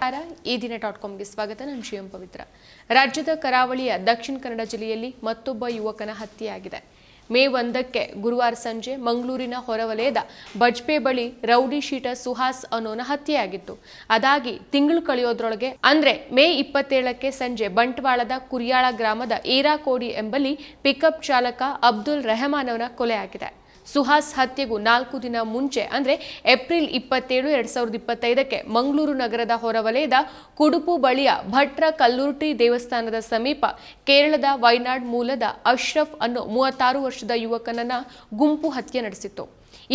ಈ ದಿನ.comಗೆ ಸ್ವಾಗತ. ನಾನು ಶ್ರೀಯಂ ಪವಿತ್ರ. ರಾಜ್ಯದ ಕರಾವಳಿಯ ದಕ್ಷಿಣ ಕನ್ನಡ ಜಿಲ್ಲೆಯಲ್ಲಿ ಮತ್ತೊಬ್ಬ ಯುವಕನ ಹತ್ಯೆಯಾಗಿದೆ. ಮೇ 1ಕ್ಕೆ ಗುರುವಾರ ಸಂಜೆ ಮಂಗಳೂರಿನ ಹೊರವಲಯದ ಬಜ್ಪೆ ಬಳಿ ರೌಡಿ ಶೀಟರ್ ಸುಹಾಸ್ ಅನ್ನೋನ ಹತ್ಯೆಯಾಗಿತ್ತು. ಅದಾಗಿ ತಿಂಗಳು ಕಳೆಯೋದ್ರೊಳಗೆ ಅಂದ್ರೆ ಮೇ 27ಕ್ಕೆ ಸಂಜೆ ಬಂಟ್ವಾಳದ ಕುರಿಯಾಳ ಗ್ರಾಮದ ಏರಾಕೋಡಿ ಎಂಬಲ್ಲಿ ಪಿಕಪ್ ಚಾಲಕ ಅಬ್ದುಲ್ ರೆಹಮಾನ್ ಅವರ ಕೊಲೆಯಾಗಿದೆ. ಸುಹಾಸ್ ಹತ್ಯೆಗೂ 4 ದಿನ ಮುಂಚೆ ಅಂದ್ರೆ ಏಪ್ರಿಲ್ 27, 2025ಕ್ಕೆ ಮಂಗಳೂರು ನಗರದ ಹೊರವಲಯದ ಕುಡುಪು ಬಳಿಯ ಭಟ್ರ ಕಲ್ಲುರ್ಟಿ ದೇವಸ್ಥಾನದ ಸಮೀಪ ಕೇರಳದ ವೈನಾಡ್ ಮೂಲದ ಅಶ್ರಫ್ ಅನ್ನೋ 36 ವರ್ಷದ ಯುವಕನನ್ನ ಗುಂಪು ಹತ್ಯೆ ನಡೆಸಿತ್ತು.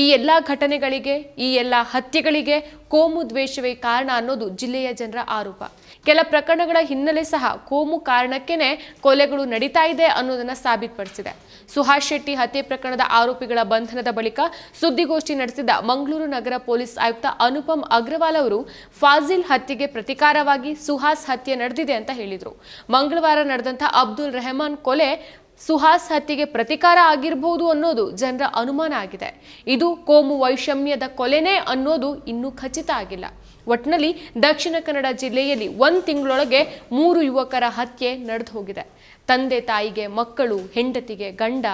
ಈ ಎಲ್ಲ ಘಟನೆಗಳಿಗೆ, ಈ ಎಲ್ಲ ಹತ್ಯೆಗಳಿಗೆ ಕೋಮು ದ್ವೇಷವೇ ಕಾರಣ ಅನ್ನೋದು ಜಿಲ್ಲೆಯ ಜನರ ಆರೋಪ. ಕೆಲ ಪ್ರಕರಣಗಳ ಹಿನ್ನೆಲೆ ಸಹ ಕೋಮು ಕಾರಣಕ್ಕೇನೆ ಕೊಲೆಗಳು ನಡೀತಾ ಇದೆ ಅನ್ನೋದನ್ನ ಸಾಬೀತುಪಡಿಸಿದೆ. ಸುಹಾಸ್ ಶೆಟ್ಟಿ ಹತ್ಯೆ ಪ್ರಕರಣದ ಆರೋಪಿಗಳ ಬಂಧನದ ಬಳಿಕ ಸುದ್ದಿಗೋಷ್ಠಿ ನಡೆಸಿದ ಮಂಗಳೂರು ನಗರ ಪೊಲೀಸ್ ಆಯುಕ್ತ ಅನುಪಮ್ ಅಗ್ರವಾಲ್ ಅವರು ಫಾಜಿಲ್ ಹತ್ಯೆಗೆ ಪ್ರತಿಕಾರವಾಗಿ ಸುಹಾಸ್ ಹತ್ಯೆ ನಡೆದಿದೆ ಅಂತ ಹೇಳಿದರು. ಮಂಗಳವಾರ ನಡೆದಂತಹ ಅಬ್ದುಲ್ ರೆಹಮಾನ್ ಕೊಲೆ ಸುಹಾಸ್ ಹತ್ಯೆಗೆ ಪ್ರತಿಕಾರ ಆಗಿರಬಹುದು ಅನ್ನೋದು ಜನರ ಅನುಮಾನ ಆಗಿದೆ. ಇದು ಕೋಮು ವೈಷಮ್ಯದ ಕೊಲೆನೇ ಅನ್ನೋದು ಇನ್ನೂ ಖಚಿತ ಆಗಿಲ್ಲ. ಒಟ್ಟಿನಲ್ಲಿ ದಕ್ಷಿಣ ಕನ್ನಡ ಜಿಲ್ಲೆಯಲ್ಲಿ 1 ತಿಂಗಳೊಳಗೆ 3 ಯುವಕರ ಹತ್ಯೆ ನಡೆದು ಹೋಗಿದೆ. ತಂದೆ ತಾಯಿಗೆ ಮಕ್ಕಳು, ಹೆಂಡತಿಗೆ ಗಂಡ,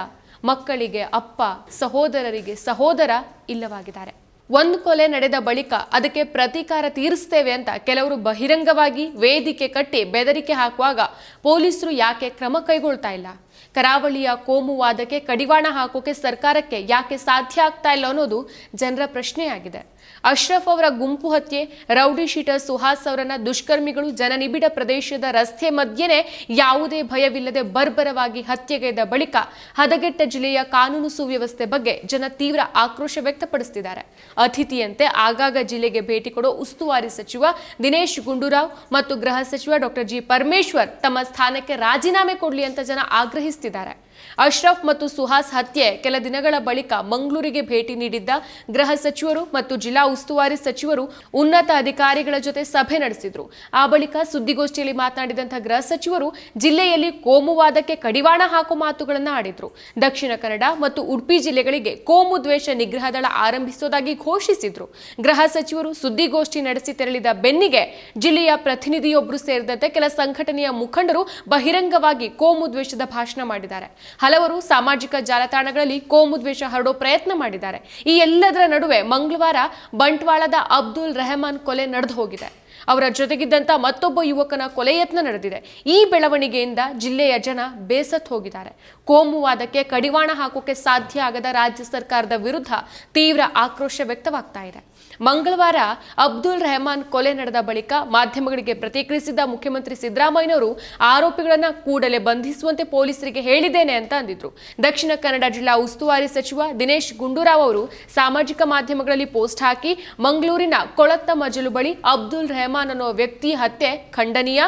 ಮಕ್ಕಳಿಗೆ ಅಪ್ಪ, ಸಹೋದರರಿಗೆ ಸಹೋದರ ಇಲ್ಲವಾಗಿದ್ದಾರೆ. ಒಂದು ಕೊಲೆ ನಡೆದ ಬಳಿಕ ಅದಕ್ಕೆ ಪ್ರತೀಕಾರ ತೀರಿಸ್ತೇವೆ ಅಂತ ಕೆಲವರು ಬಹಿರಂಗವಾಗಿ ವೇದಿಕೆ ಕಟ್ಟಿ ಬೆದರಿಕೆ ಹಾಕುವಾಗ ಪೊಲೀಸರು ಯಾಕೆ ಕ್ರಮ ಕೈಗೊಳ್ತಾ ಇಲ್ಲ? ಕರಾವಳಿಯ ಕೋಮುವಾದಕ್ಕೆ ಕಡಿವಾಣ ಹಾಕೋಕೆ ಸರ್ಕಾರಕ್ಕೆ ಯಾಕೆ ಸಾಧ್ಯ ಆಗ್ತಾ ಇಲ್ಲ ಅನ್ನೋದು ಜನರ ಪ್ರಶ್ನೆಯಾಗಿದೆ. ಅಶ್ರಫ್ ಅವರ ಗುಂಪು ಹತ್ಯೆ, ರೌಡಿ ಶೀಟರ್ ಸುಹಾಸ್ ಅವರನ್ನ ದುಷ್ಕರ್ಮಿಗಳು ಜನನಿಬಿಡ ಪ್ರದೇಶದ ರಸ್ತೆ ಮಧ್ಯೆನೇ ಯಾವುದೇ ಭಯವಿಲ್ಲದೆ ಬರ್ಬರವಾಗಿ ಹತ್ಯೆಗೈದ ಬಳಿಕ ಹದಗೆಟ್ಟ ಜಿಲ್ಲೆಯ ಕಾನೂನು ಸುವ್ಯವಸ್ಥೆ ಬಗ್ಗೆ ಜನ ತೀವ್ರ ಆಕ್ರೋಶ ವ್ಯಕ್ತಪಡಿಸುತ್ತಿದ್ದಾರೆ. ಅತಿಥಿಯಂತೆ ಆಗಾಗ ಜಿಲ್ಲೆಗೆ ಭೇಟಿ ಕೊಡೋ ಉಸ್ತುವಾರಿ ಸಚಿವ ದಿನೇಶ್ ಗುಂಡೂರಾವ್ ಮತ್ತು ಗೃಹ ಸಚಿವ ಡಾಕ್ಟರ್ ಜಿ ಪರಮೇಶ್ವರ್ ತಮ್ಮ ಸ್ಥಾನಕ್ಕೆ ರಾಜೀನಾಮೆ ಕೊಡಲಿ ಅಂತ ಜನ ಆಗ್ರಹಿಸುತ್ತಿದ್ದಾರೆ. ಅಶ್ರಫ್ ಮತ್ತು ಸುಹಾಸ್ ಹತ್ಯೆ ಕೆಲ ದಿನಗಳ ಬಳಿಕ ಮಂಗಳೂರಿಗೆ ಭೇಟಿ ನೀಡಿದ್ದ ಗೃಹ ಸಚಿವರು ಮತ್ತು ಜಿಲ್ಲಾ ಉಸ್ತುವಾರಿ ಸಚಿವರು ಉನ್ನತ ಅಧಿಕಾರಿಗಳ ಜೊತೆ ಸಭೆ ನಡೆಸಿದ್ರು. ಆ ಬಳಿಕ ಸುದ್ದಿಗೋಷ್ಠಿಯಲ್ಲಿ ಮಾತನಾಡಿದಂತಹ ಗೃಹ ಸಚಿವರು ಜಿಲ್ಲೆಯಲ್ಲಿ ಕೋಮುವಾದಕ್ಕೆ ಕಡಿವಾಣ ಹಾಕೋ ಮಾತುಗಳನ್ನು ಆಡಿದ್ರು. ದಕ್ಷಿಣ ಕನ್ನಡ ಮತ್ತು ಉಡುಪಿ ಜಿಲ್ಲೆಗಳಿಗೆ ಕೋಮು ದ್ವೇಷ ನಿಗ್ರಹ ದಳ ಆರಂಭಿಸುವುದಾಗಿ ಘೋಷಿಸಿದ್ರು. ಗೃಹ ಸಚಿವರು ಸುದ್ದಿಗೋಷ್ಠಿ ನಡೆಸಿ ತೆರಳಿದ ಬೆನ್ನಿಗೆ ಜಿಲ್ಲೆಯ ಪ್ರತಿನಿಧಿಯೊಬ್ಬರು ಸೇರಿದಂತೆ ಕೆಲ ಸಂಘಟನೆಯ ಮುಖಂಡರು ಬಹಿರಂಗವಾಗಿ ಕೋಮು ದ್ವೇಷದ ಭಾಷಣ ಮಾಡಿದ್ದಾರೆ. ಹಲವರು ಸಾಮಾಜಿಕ ಜಾಲತಾಣಗಳಲ್ಲಿ ಕೋಮು ದ್ವೇಷ ಹರಡೋ ಪ್ರಯತ್ನ ಮಾಡಿದ್ದಾರೆ. ಈ ಎಲ್ಲದರ ನಡುವೆ ಮಂಗಳವಾರ ಬಂಟ್ವಾಳದ ಅಬ್ದುಲ್ ರೆಹಮಾನ್ ಕೊಲೆ ನಡೆದು ಹೋಗಿದೆ. ಅವರ ಜೊತೆಗಿದ್ದಂತ ಮತ್ತೊಬ್ಬ ಯುವಕನ ಕೊಲೆ ಯತ್ನ ನಡೆದಿದೆ. ಈ ಬೆಳವಣಿಗೆಯಿಂದ ಜಿಲ್ಲೆಯ ಜನ ಬೇಸತ್ತು ಹೋಗಿದ್ದಾರೆ. ಕೋಮುವಾದಕ್ಕೆ ಕಡಿವಾಣ ಹಾಕೋಕೆ ಸಾಧ್ಯ ಆಗದ ರಾಜ್ಯ ಸರ್ಕಾರದ ವಿರುದ್ಧ ತೀವ್ರ ಆಕ್ರೋಶ ವ್ಯಕ್ತವಾಗ್ತಾ ಇದೆ. ಮಂಗಳವಾರ ಅಬ್ದುಲ್ ರೆಹಮಾನ್ ಕೊಲೆ ನಡೆದ ಬಳಿಕ ಮಾಧ್ಯಮಗಳಿಗೆ ಪ್ರತಿಕ್ರಿಯಿಸಿದ ಮುಖ್ಯಮಂತ್ರಿ ಸಿದ್ದರಾಮಯ್ಯನವರು ಆರೋಪಿಗಳನ್ನ ಕೂಡಲೇ ಬಂಧಿಸುವಂತೆ ಪೊಲೀಸರಿಗೆ ಹೇಳಿದ್ದೇನೆ ಅಂತ ಅಂದಿದ್ರು. ದಕ್ಷಿಣ ಕನ್ನಡ ಜಿಲ್ಲಾ ಉಸ್ತುವಾರಿ ಸಚಿವ ದಿನೇಶ್ ಗುಂಡೂರಾವ್ ಅವರು ಸಾಮಾಜಿಕ ಮಾಧ್ಯಮಗಳಲ್ಲಿ ಪೋಸ್ಟ್ ಹಾಕಿ ಮಂಗಳೂರಿನ ಕೊಳತ್ತ ಮಜಲು ಬಳಿ ಅಬ್ದುಲ್ ರೆಹಮಾನ್ ಅನ್ನೋ ವ್ಯಕ್ತಿ ಹತ್ಯೆ ಖಂಡನೀಯ,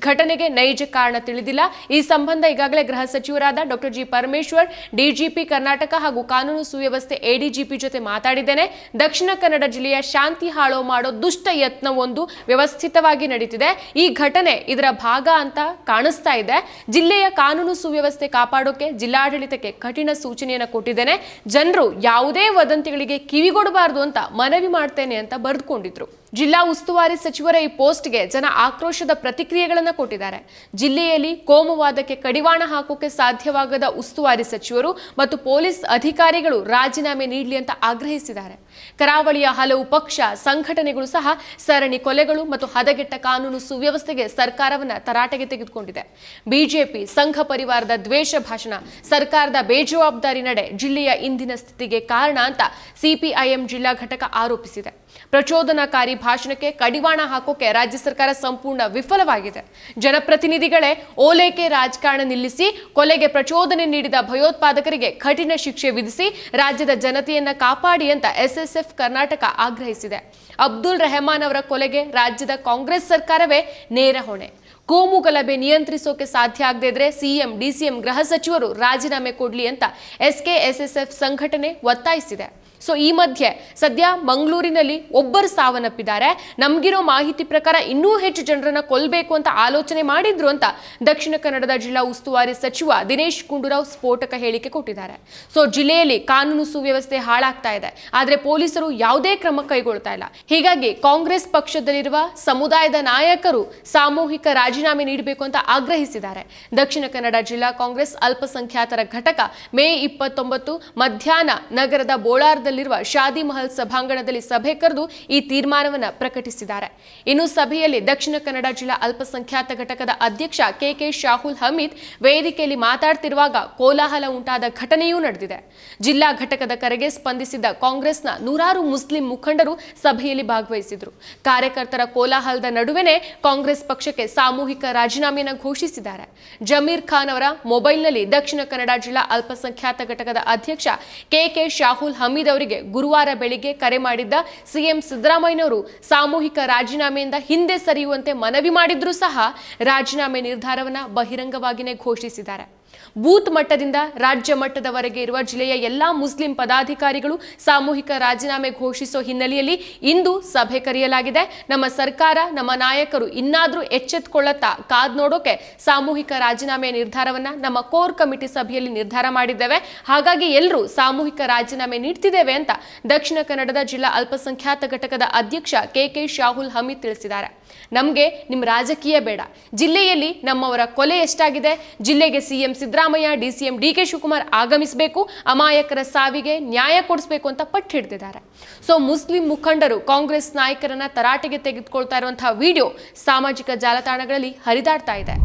ಘಟನೆಗೆ ನೈಜ ಕಾರಣ ತಿಳಿದಿಲ್ಲ. ಈ ಸಂಬಂಧ ಈಗಾಗಲೇ ಗೃಹ ಸಚಿವರಾದ doctor G Parameshwar, DGP Karnataka ಹಾಗೂ ಕಾನೂನು ಸುವ್ಯವಸ್ಥೆ ಎಡಿಜಿಪಿ ಜೊತೆ ಮಾತಾಡಿದ್ದೇನೆ. ದಕ್ಷಿಣ ಕನ್ನಡ ಜಿಲ್ಲೆಯ ಶಾಂತಿ ಹಾಳು ಮಾಡೋ ದುಷ್ಟ ಯತ್ನವೊಂದು ವ್ಯವಸ್ಥಿತವಾಗಿ ನಡೀತಿದೆ. ಈ ಘಟನೆ ಇದರ ಭಾಗ ಅಂತ ಕಾಣಿಸ್ತಾ ಇದೆ. ಜಿಲ್ಲೆಯ ಕಾನೂನು ಸುವ್ಯವಸ್ಥೆ ಕಾಪಾಡೋಕೆ ಜಿಲ್ಲಾಡಳಿತಕ್ಕೆ ಕಠಿಣ ಸೂಚನೆಯನ್ನು ಕೊಟ್ಟಿದ್ದೇನೆ. ಜನರು ಯಾವುದೇ ವದಂತಿಗಳಿಗೆ ಕಿವಿಗೊಡಬಾರದು ಅಂತ ಮನವಿ ಮಾಡ್ತೇನೆ ಅಂತ ಬರೆದುಕೊಂಡಿದ್ರು. ಜಿಲ್ಲಾ ಉಸ್ತುವಾರಿ ಸಚಿವರ ಈ ಪೋಸ್ಟ್ಗೆ ಜನ ಆಕ್ರೋಶದ ಪ್ರತಿಕ್ರಿಯೆಗಳನ್ನು ಕೊಟ್ಟಿದ್ದಾರೆ. ಜಿಲ್ಲೆಯಲ್ಲಿ ಕೋಮುವಾದಕ್ಕೆ ಕಡಿವಾಣ ಹಾಕೋಕೆ ಸಾಧ್ಯವಾಗದ ಉಸ್ತುವಾರಿ ಸಚಿವರು ಮತ್ತು ಪೊಲೀಸ್ ಅಧಿಕಾರಿಗಳು ರಾಜೀನಾಮೆ ನೀಡಲಿ ಅಂತ ಆಗ್ರಹಿಸಿದ್ದಾರೆ. ಕರಾವಳಿಯ ಹಲವು ಪಕ್ಷ ಸಂಘಟನೆಗಳು ಸಹ ಸರಣಿ ಕೊಲೆಗಳು ಮತ್ತು ಹದಗೆಟ್ಟ ಕಾನೂನು ಸುವ್ಯವಸ್ಥೆಗೆ ಸರ್ಕಾರವನ್ನ ತರಾಟೆಗೆ ತೆಗೆದುಕೊಂಡಿದೆ. ಬಿಜೆಪಿ ಸಂಘ ಪರಿವಾರದ ದ್ವೇಷ ಭಾಷಣ, ಸರ್ಕಾರದ ಬೇಜವಾಬ್ದಾರಿ ನಡೆ ಜಿಲ್ಲೆಯ ಇಂದಿನ ಸ್ಥಿತಿಗೆ ಕಾರಣ ಅಂತ ಸಿಪಿಐಎಂ ಜಿಲ್ಲಾ ಘಟಕ ಆರೋಪಿಸಿದೆ. ಪ್ರಚೋದನಾಕಾರಿ ಭಾಷಣಕ್ಕೆ ಕಡಿವಾಣ ಹಾಕೋಕೆ ರಾಜ್ಯ ಸರ್ಕಾರ ಸಂಪೂರ್ಣ ವಿಫಲವಾಗಿದೆ. ಜನಪ್ರತಿನಿಧಿಗಳೇ ಓಲೈಕೆ ರಾಜಕಾರಣ ನಿಲ್ಲಿಸಿ ಕೊಲೆಗೆ ಪ್ರಚೋದನೆ ನೀಡಿದ ಭಯೋತ್ಪಾದಕರಿಗೆ ಕಠಿಣ ಶಿಕ್ಷೆ ವಿಧಿಸಿ ರಾಜ್ಯದ ಜನತೆಯನ್ನ ಕಾಪಾಡಿ ಅಂತ ಎಸ್ಎಸ್ಎಫ್ ಕರ್ನಾಟಕ ಆಗ್ರಹಿಸಿದೆ. ಅಬ್ದುಲ್ ರೆಹಮಾನ್ ಅವರ ಕೊಲೆಗೆ ರಾಜ್ಯದ ಕಾಂಗ್ರೆಸ್ ಸರ್ಕಾರವೇ ನೇರ ಹೊಣೆ. ಕೋಮು ಗಲಭೆ ನಿಯಂತ್ರಿಸೋಕೆ ಸಾಧ್ಯ ಆಗದೇ ಇದ್ರೆ ಸಿಎಂ, ಡಿಸಿಎಂ, ಗೃಹ ಸಚಿವರು ರಾಜೀನಾಮೆ ಕೊಡ್ಲಿ ಅಂತ ಎಸ್ಕೆಎಸ್ಎಸ್ಎಫ್ ಸಂಘಟನೆ ಒತ್ತಾಯಿಸಿದೆ. ಸೊ ಈ ಮಧ್ಯೆ ಸದ್ಯ ಮಂಗಳೂರಿನಲ್ಲಿ ಒಬ್ಬರು ಸಾವನ್ನಪ್ಪಿದ್ದಾರೆ. ನಮ್ಗಿರೋ ಮಾಹಿತಿ ಪ್ರಕಾರ ಇನ್ನೂ ಹೆಚ್ಚು ಜನರನ್ನ ಕೊಲ್ಲಬೇಕು ಅಂತ ಆಲೋಚನೆ ಮಾಡಿದ್ರು ಅಂತ ದಕ್ಷಿಣ ಕನ್ನಡದ ಜಿಲ್ಲಾ ಉಸ್ತುವಾರಿ ಸಚಿವ ದಿನೇಶ್ ಗುಂಡೂರಾವ್ ಸ್ಫೋಟಕ ಹೇಳಿಕೆ ಕೊಟ್ಟಿದ್ದಾರೆ. ಸೊ ಜಿಲ್ಲೆಯಲ್ಲಿ ಕಾನೂನು ಸುವ್ಯವಸ್ಥೆ ಹಾಳಾಗ್ತಾ ಇದೆ, ಆದ್ರೆ ಪೊಲೀಸರು ಯಾವುದೇ ಕ್ರಮ ಕೈಗೊಳ್ತಾ ಇಲ್ಲ. ಹೀಗಾಗಿ ಕಾಂಗ್ರೆಸ್ ಪಕ್ಷದಲ್ಲಿರುವ ಸಮುದಾಯದ ನಾಯಕರು ಸಾಮೂಹಿಕ ರಾಜೀನಾಮೆ ನೀಡಬೇಕು ಅಂತ ಆಗ್ರಹಿಸಿದ್ದಾರೆ. ದಕ್ಷಿಣ ಕನ್ನಡ ಜಿಲ್ಲಾ ಕಾಂಗ್ರೆಸ್ ಅಲ್ಪಸಂಖ್ಯಾತರ ಘಟಕ ಮೇ 29 ಮಧ್ಯಾಹ್ನ ನಗರದ ಬೋಳಾರದಲ್ಲಿರುವ ಶಾದಿ ಮಹಲ್ ಸಭಾಂಗಣದಲ್ಲಿ ಸಭೆ ಕರೆದು ಈ ತೀರ್ಮಾನವನ್ನು ಪ್ರಕಟಿಸಿದ್ದಾರೆ. ಇನ್ನು ಸಭೆಯಲ್ಲಿ ದಕ್ಷಿಣ ಕನ್ನಡ ಜಿಲ್ಲಾ ಅಲ್ಪಸಂಖ್ಯಾತ ಘಟಕದ ಅಧ್ಯಕ್ಷ ಕೆಕೆ ಶಾಹುಲ್ ಹಮೀದ್ ವೇದಿಕೆಯಲ್ಲಿ ಮಾತಾಡ್ತಿರುವಾಗ ಕೋಲಾಹಲ ಉಂಟಾದ ಘಟನೆಯೂ ನಡೆದಿದೆ. ಜಿಲ್ಲಾ ಘಟಕದ ಕರೆಗೆ ಸ್ಪಂದಿಸಿದ್ದ ಕಾಂಗ್ರೆಸ್ನ ನೂರಾರು ಮುಸ್ಲಿಂ ಮುಖಂಡರು ಸಭೆಯಲ್ಲಿ ಭಾಗವಹಿಸಿದ್ರು. ಕಾರ್ಯಕರ್ತರ ಕೋಲಾಹಲದ ನಡುವೆನೇ ಕಾಂಗ್ರೆಸ್ ಪಕ್ಷಕ್ಕೆ ಸಾಮೂಹಿಕ ರಾಜೀನಾಮೆಯನ್ನು ಘೋಷಿಸಿದ್ದಾರೆ. ಜಮೀರ್ ಖಾನ್ ಅವರ ಮೊಬೈಲ್ನಲ್ಲಿ ದಕ್ಷಿಣ ಕನ್ನಡ ಜಿಲ್ಲಾ ಅಲ್ಪಸಂಖ್ಯಾತ ಘಟಕದ ಅಧ್ಯಕ್ಷ ಕೆಕೆ ಶಾಹುಲ್ ಹಮೀದ್ ಅವರಿಗೆ ಗುರುವಾರ ಬೆಳಿಗ್ಗೆ ಕರೆ ಮಾಡಿದ್ದ ಸಿಎಂ ಸಿದ್ದರಾಮಯ್ಯನವರು ಸಾಮೂಹಿಕ ರಾಜೀನಾಮೆಯಿಂದ ಹಿಂದೆ ಸರಿಯುವಂತೆ ಮನವಿ ಮಾಡಿದ್ರೂ ಸಹ ರಾಜೀನಾಮೆ ನಿರ್ಧಾರವನ್ನು ಬಹಿರಂಗವಾಗಿಯೇ ಘೋಷಿಸಿದ್ದಾರೆ. ಬೂತ್ ಮಟ್ಟದಿಂದ ರಾಜ್ಯ ಮಟ್ಟದವರೆಗೆ ಇರುವ ಜಿಲ್ಲೆಯ ಎಲ್ಲಾ ಮುಸ್ಲಿಂ ಪದಾಧಿಕಾರಿಗಳು ಸಾಮೂಹಿಕ ರಾಜೀನಾಮೆ ಘೋಷಿಸೋ ಹಿನ್ನೆಲೆಯಲ್ಲಿ ಇಂದು ಸಭೆ ಕರೆಯಲಾಗಿದೆ. ನಮ್ಮ ಸರ್ಕಾರ, ನಮ್ಮ ನಾಯಕರು ಇನ್ನಾದ್ರೂ ಎಚ್ಚೆತ್ತುಕೊಳ್ಳುತ್ತಾ ಕಾದ್ ನೋಡೋಕೆ ಸಾಮೂಹಿಕ ರಾಜೀನಾಮೆ ನಿರ್ಧಾರವನ್ನ ನಮ್ಮ ಕೋರ್ ಕಮಿಟಿ ಸಭೆಯಲ್ಲಿ ನಿರ್ಧಾರ ಮಾಡಿದ್ದೇವೆ. ಹಾಗಾಗಿ ಎಲ್ಲರೂ ಸಾಮೂಹಿಕ ರಾಜೀನಾಮೆ ನೀಡ್ತಿದ್ದೇವೆ ಅಂತ ದಕ್ಷಿಣ ಕನ್ನಡದ ಜಿಲ್ಲಾ ಅಲ್ಪಸಂಖ್ಯಾತ ಘಟಕದ ಅಧ್ಯಕ್ಷ ಕೆಕೆ ಶಾಹುಲ್ ಹಮೀದ್ ತಿಳಿಸಿದ್ದಾರೆ. ನಮಗೆ ನಿಮ್ಮ ರಾಜಕೀಯ ಬೇಡ, ಜಿಲ್ಲೆಯಲ್ಲಿ ನಮ್ಮವರ ಕೊಲೆ ಎಷ್ಟಾಗಿದೆ, ಜಿಲ್ಲೆಗೆ ಸಿಎಂ ಸಿದ್ದರಾಮಯ್ಯ, ಡಿಸಿಎಂ ಡಿಕೆ ಶಿವಕುಮಾರ್ ಆಗಮಿಸಬೇಕು, ಅಮಾಯಕರ ಸಾವಿಗೆ ನ್ಯಾಯ ಕೊಡಿಸಬೇಕು ಅಂತ ಪಟ್ಟು ಹಿಡಿದಿದ್ದಾರೆ. ಸೊ ಮುಸ್ಲಿಂ ಮುಖಂಡರು ಕಾಂಗ್ರೆಸ್ ನಾಯಕರನ್ನ ತರಾಟೆಗೆ ತೆಗೆದುಕೊಳ್ತಾ ಇರುವಂತಹ ವಿಡಿಯೋ ಸಾಮಾಜಿಕ ಜಾಲತಾಣಗಳಲ್ಲಿ ಹರಿದಾಡ್ತಾ ಇದೆ.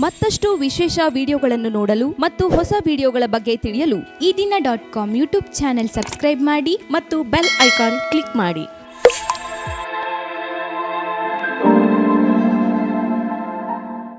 ಮತ್ತಷ್ಟು ವಿಶೇಷ ವಿಡಿಯೋಗಳನ್ನು ನೋಡಲು ಮತ್ತು ಹೊಸ ವಿಡಿಯೋಗಳ ಬಗ್ಗೆ ತಿಳಿಯಲು ಈ ದಿನ .com ಯೂಟ್ಯೂಬ್ ಚಾನೆಲ್ ಸಬ್ಸ್ಕ್ರೈಬ್ ಮಾಡಿ ಮತ್ತು ಬೆಲ್ ಐಕಾನ್ ಕ್ಲಿಕ್ ಮಾಡಿ.